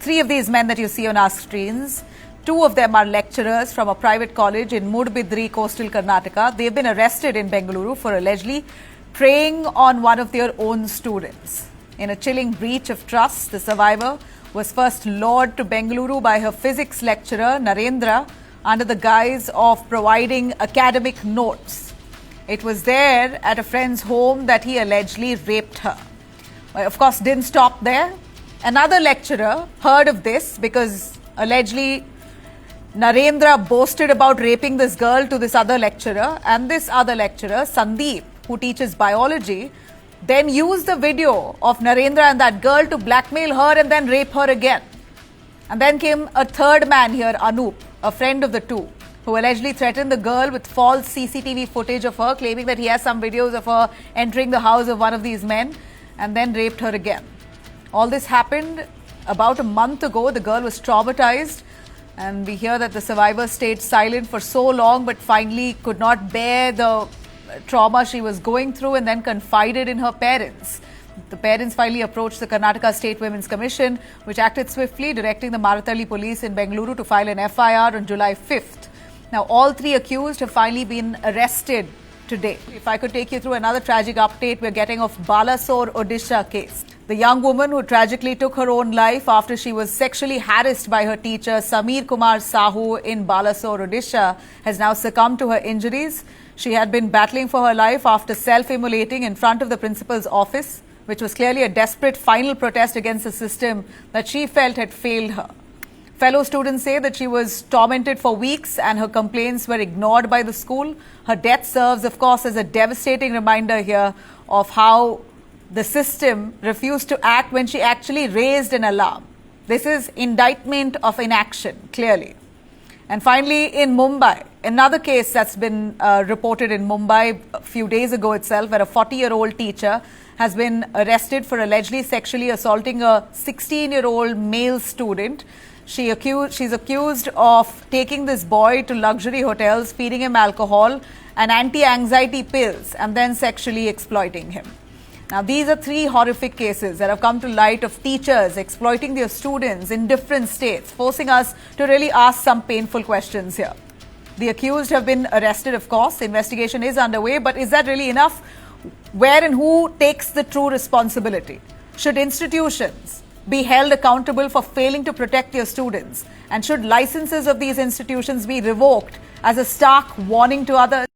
three of these men that you see on our screens. Two of them are lecturers from a private college in Mudbidri, coastal Karnataka. They've been arrested in Bengaluru for allegedly preying on one of their own students. In a chilling breach of trust, the survivor was first lured to Bengaluru by her physics lecturer, Narendra, under the guise of providing academic notes. It was there at a friend's home that he allegedly raped her. Of course, didn't stop there. Another lecturer heard of this because allegedly Narendra boasted about raping this girl to this other lecturer, and this other lecturer, Sandeep, who teaches biology, then used the video of Narendra and that girl to blackmail her and then rape her again. And then came a third man here, Anup, a friend of the two, who allegedly threatened the girl with false CCTV footage of her, claiming that he has some videos of her entering the house of one of these men and then raped her again. All this happened about a month ago. The girl was traumatized, and we hear that the survivor stayed silent for so long but finally could not bear the trauma she was going through and then confided in her parents. The parents finally approached the Karnataka State Women's Commission, which acted swiftly, directing the Marathalli police in Bengaluru to file an FIR on July 5th. Now, all three accused have finally been arrested today. If I could take you through another tragic update we're getting of Balasore, Odisha case. The young woman who tragically took her own life after she was sexually harassed by her teacher, Sameer Kumar Sahu, in Balasore, Odisha, has now succumbed to her injuries. She had been battling for her life after self-immolating in front of the principal's office, which was clearly a desperate final protest against a system that she felt had failed her. Fellow students say that she was tormented for weeks and her complaints were ignored by the school. Her death serves, of course, as a devastating reminder here of how the system refused to act when she actually raised an alarm. This is indictment of inaction, clearly. And finally, in Mumbai, another case that's been reported in Mumbai a few days ago itself, where a 40-year-old teacher has been arrested for allegedly sexually assaulting a 16-year-old male student. She's accused of taking this boy to luxury hotels, feeding him alcohol and anti-anxiety pills, and then sexually exploiting him. Now, these are three horrific cases that have come to light of teachers exploiting their students in different states, forcing us to really ask some painful questions here. The accused have been arrested, of course. Investigation is underway, but is that really enough? Where and who takes the true responsibility? Should institutions be held accountable for failing to protect their students? And should licenses of these institutions be revoked as a stark warning to others?